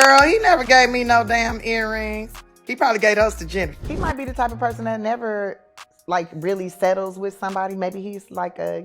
Girl, he never gave me no damn earrings. He probably gave those to Jennifer. He might be the type of person that never like really settles with somebody. Maybe he's like a,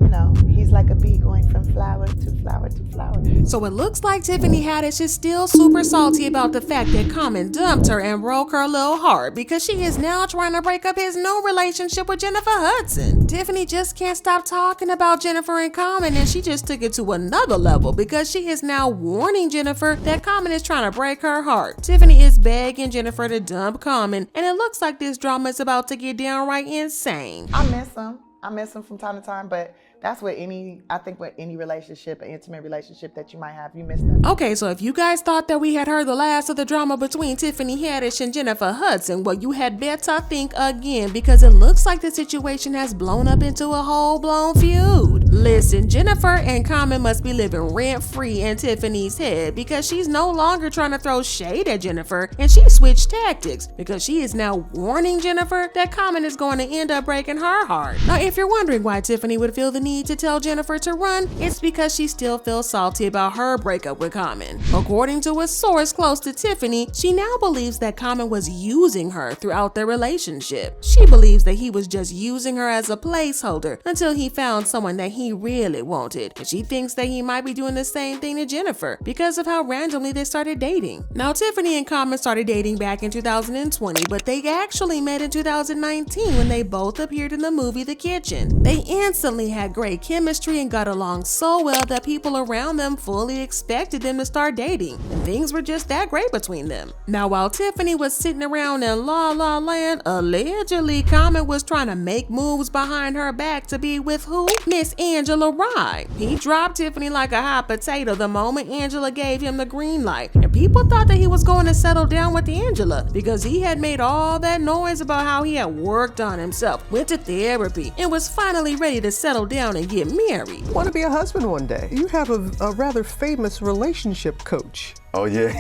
he's like a bee going from flower to flower to flower. So it looks like Tiffany Haddish is still super salty about the fact that Common dumped her and broke her little heart because she is now trying to break up his new relationship with Jennifer Hudson. Tiffany just can't stop talking about Jennifer and Common, and she just took it to another level because she is now warning Jennifer that Common is trying to break her heart. Tiffany is begging Jennifer to dump Common, and it looks like this drama is about to get downright insane. I miss him from time to time, but that's what I think with any relationship, an intimate relationship that you might have, you miss them. Okay, so if you guys thought that we had heard the last of the drama between Tiffany Haddish and Jennifer Hudson, well, you had better think again because it looks like the situation has blown up into a whole-blown feud. Listen, Jennifer and Common must be living rent-free in Tiffany's head because she's no longer trying to throw shade at Jennifer, and she switched tactics because she is now warning Jennifer that Common is going to end up breaking her heart. Now, if you're wondering why Tiffany would feel the need to tell Jennifer to run, it's because she still feels salty about her breakup with Common. According to a source close to Tiffany, she now believes that Common was using her throughout their relationship. She believes that he was just using her as a placeholder until he found someone that he really wanted. And she thinks that he might be doing the same thing to Jennifer because of how randomly they started dating. Now, Tiffany and Common started dating back in 2020, but they actually met in 2019 when they both appeared in the movie The Kitchen. They instantly had great chemistry and got along so well that people around them fully expected them to start dating, and things were just that great between them. Now, while Tiffany was sitting around in La La Land, allegedly Common was trying to make moves behind her back to be with who? Miss Angela Rye. He dropped Tiffany like a hot potato the moment Angela gave him the green light, and people thought that he was going to settle down with Angela because he had made all that noise about how he had worked on himself, went to therapy, and was finally ready to settle down and get married. I want to be a husband one day. You have a rather famous relationship coach. Oh yeah,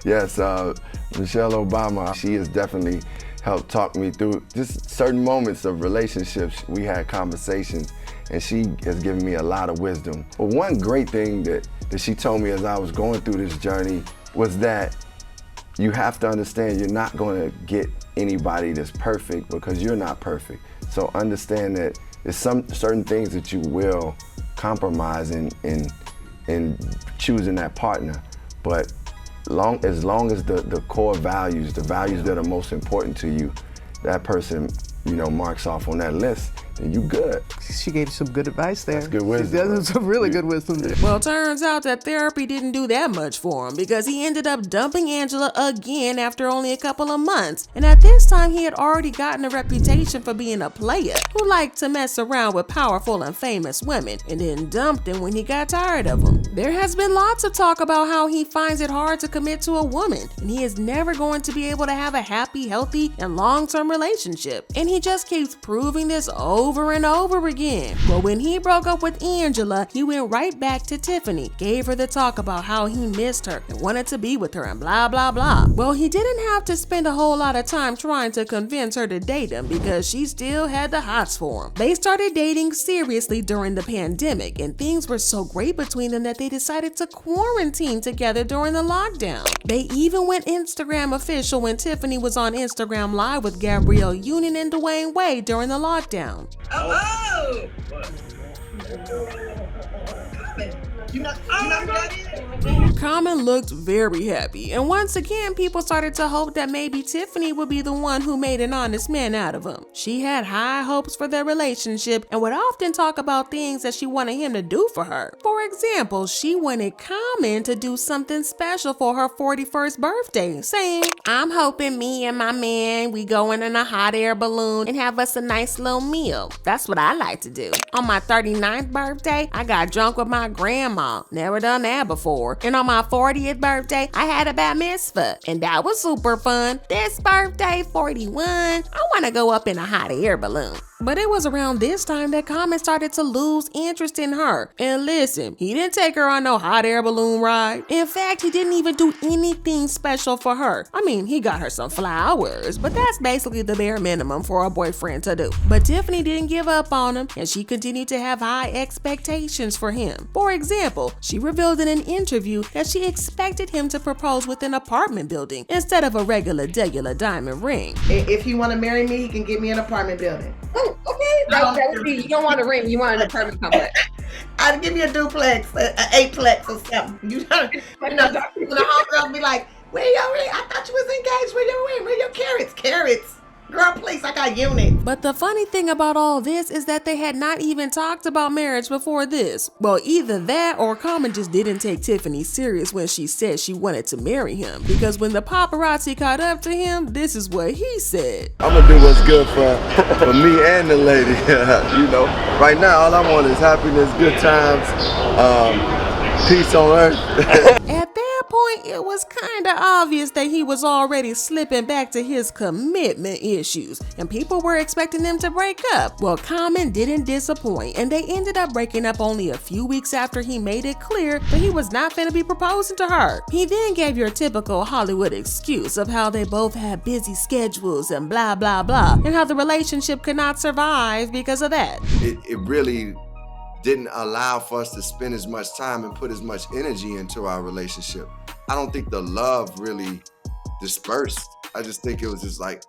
yes, Michelle Obama. She has definitely helped talk me through just certain moments of relationships. We had conversations, and she has given me a lot of wisdom. But one great thing that she told me as I was going through this journey was that you have to understand you're not going to get anybody that's perfect because you're not perfect. So understand that there's some certain things that you will compromise in choosing that partner, but as long as the core values, the values that are most important to you, that person, marks off on that list, then you good. She gave you some good advice there. That's good wisdom. That's some really good wisdom there. Well, turns out that therapy didn't do that much for him because he ended up dumping Angela again after only a couple of months. And at this time, he had already gotten a reputation for being a player who liked to mess around with powerful and famous women and then dumped them when he got tired of them. There has been lots of talk about how he finds it hard to commit to a woman, and he is never going to be able to have a happy, healthy, and long-term relationship. And he just keeps proving this over and over again. But when he broke up with Angela, he went right back to Tiffany, gave her the talk about how he missed her and wanted to be with her and blah blah blah. Well, he didn't have to spend a whole lot of time trying to convince her to date him because she still had the hots for him. They started dating seriously during the pandemic, and things were so great between them that they decided to quarantine together during the lockdown. They even went Instagram official when Tiffany was on Instagram Live with Gabrielle Union and Dwayne Wade during the lockdown. Oh! Common looked very happy, and once again people started to hope that maybe Tiffany would be the one who made an honest man out of him. She had high hopes for their relationship and would often talk about things that she wanted him to do for her. For example, she wanted Common to do something special for her 41st birthday, saying, "I'm hoping me and my man, we go in a hot air balloon and have us a nice little meal. That's what I like to do. On my 39th birthday, I got drunk with my grandma. Never done that before. And on my 40th birthday, I had a bat mitzvah, and that was super fun. This birthday, 41, I want to go up in a hot air balloon." But it was around this time that Common started to lose interest in her. And listen, he didn't take her on no hot air balloon ride. In fact, he didn't even do anything special for her. I mean, he got her some flowers, but that's basically the bare minimum for a boyfriend to do. But Tiffany didn't give up on him, and she continued to have high expectations for him. For example, she revealed in an interview that she expected him to propose with an apartment building instead of a regular diamond ring. If he want to marry me, he can get me an apartment building. Oh, okay. That would be, you don't want a ring, you want an apartment complex. I'd give me a duplex, an eightplex or something. You know, when the homegirls be like, where your ring? I thought you was engaged. Where your ring? Where your carrots? Carrots. Girl, please, I got units. But the funny thing about all this is that they had not even talked about marriage before this. Well, either that or Common just didn't take Tiffany serious when she said she wanted to marry him. Because when the paparazzi caught up to him, this is what he said. I'm gonna do what's good for me and the lady. You know, right now all I want is happiness, good times, peace on earth. At that point, it was kind of obvious that he was already slipping back to his commitment issues, and people were expecting them to break up. Well, Common didn't disappoint, and they ended up breaking up only a few weeks after he made it clear that he was not finna be proposing to her. He then gave your typical Hollywood excuse of how they both had busy schedules and blah blah blah, and how the relationship could not survive because of that. It really didn't allow for us to spend as much time and put as much energy into our relationship. I don't think the love really dispersed. I just think it was just like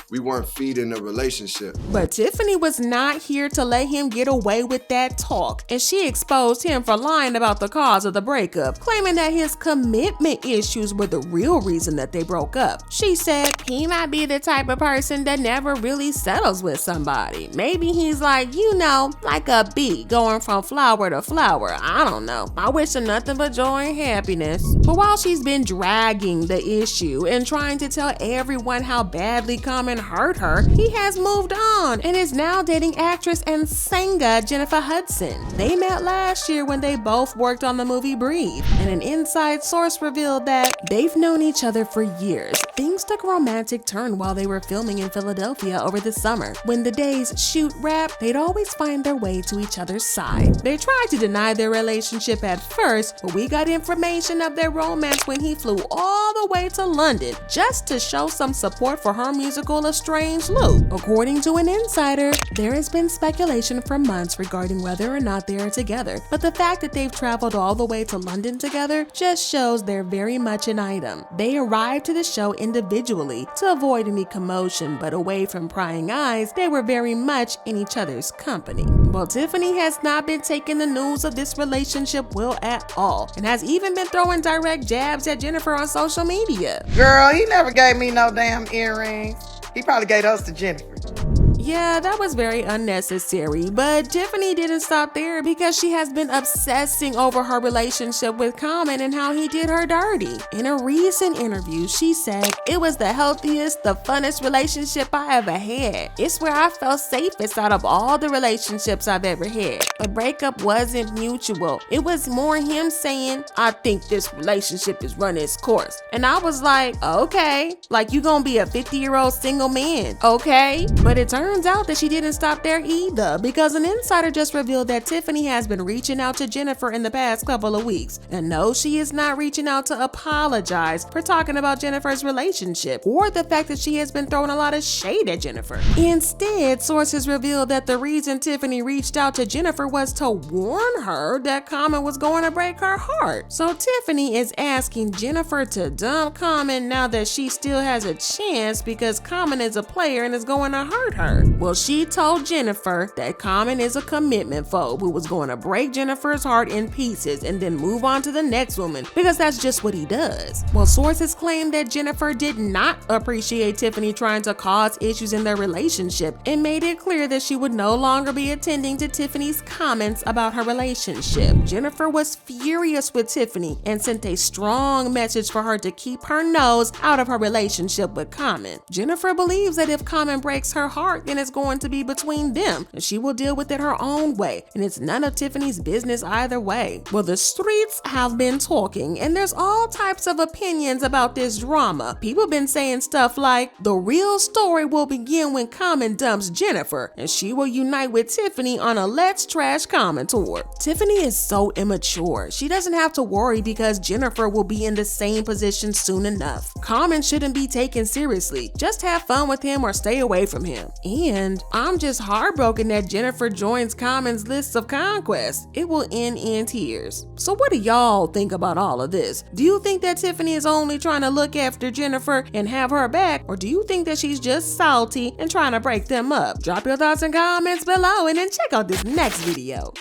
we weren't feeding the relationship. But Tiffany was not here to let him get away with that talk, and she exposed him for lying about the cause of the breakup, claiming that his commitment issues were the real reason that they broke up. She said he might be the type of person that never really settles with somebody. Maybe he's like, you know, like a bee going from flower to flower. I don't know. I wish him nothing but joy and happiness. But while she's been dragging the issue and trying to tell everyone how badly Common hurt her, he has moved on and is now dating actress and singer Jennifer Hudson. They met last year when they both worked on the movie Breathe, and an inside source revealed that they've known each other for years. Things took a romantic turn while they were filming in Philadelphia over the summer. When the day's shoot wrapped, they'd always find their way to each other's side. They tried to deny their relationship at first, but we got information of their romance when he flew all the way to London just to show some support for her musical A Strange Loop. According to an insider, there has been speculation for months regarding whether or not they are together, but the fact that they've traveled all the way to London together just shows they're very much an item. They arrived to the show individually to avoid any commotion, but away from prying eyes, they were very much in each other's company. Well, Tiffany has not been taking the news of this relationship well at all, and has even been throwing direct jabs at Jennifer on social media. Girl, he never gave me no damn earrings. He probably gave us to Jennifer. Yeah, that was very unnecessary, but Tiffany didn't stop there because she has been obsessing over her relationship with Common and how he did her dirty. In a recent interview, she said, "It was the healthiest, the funnest relationship I ever had. It's where I felt safest out of all the relationships I've ever had. The breakup wasn't mutual. It was more him saying, I think this relationship is running its course." And I was like, okay, like you gonna be a 50-year-old single man, okay? But it turns out that she didn't stop there either, because an insider just revealed that Tiffany has been reaching out to Jennifer in the past couple of weeks. And no, she is not reaching out to apologize for talking about Jennifer's relationship or the fact that she has been throwing a lot of shade at Jennifer. Instead, sources revealed that the reason Tiffany reached out to Jennifer was to warn her that Common was going to break her heart. So Tiffany is asking Jennifer to dump Common now that she still has a chance because Common is a player and is going to hurt her. Well, she told Jennifer that Common is a commitment phobe who was going to break Jennifer's heart in pieces and then move on to the next woman because that's just what he does. Well, sources claim that Jennifer did not appreciate Tiffany trying to cause issues in their relationship and made it clear that she would no longer be attending to Tiffany's comments about her relationship. Jennifer was furious with Tiffany and sent a strong message for her to keep her nose out of her relationship with Common. Jennifer believes that if Common breaks her heart, then argument is going to be between them, and she will deal with it her own way, and it's none of Tiffany's business either way. Well, the streets have been talking, and there's all types of opinions about this drama. People been saying stuff like, the real story will begin when Common dumps Jennifer, and she will unite with Tiffany on a Let's Trash Common tour. Tiffany is so immature. She doesn't have to worry because Jennifer will be in the same position soon enough. Common shouldn't be taken seriously. Just have fun with him or stay away from him. And I'm just heartbroken that Jennifer joins Common's list of conquests. It will end in tears. So what do y'all think about all of this? Do you think that Tiffany is only trying to look after Jennifer and have her back, or do you think that she's just salty and trying to break them up? Drop your thoughts and comments below and then check out this next video.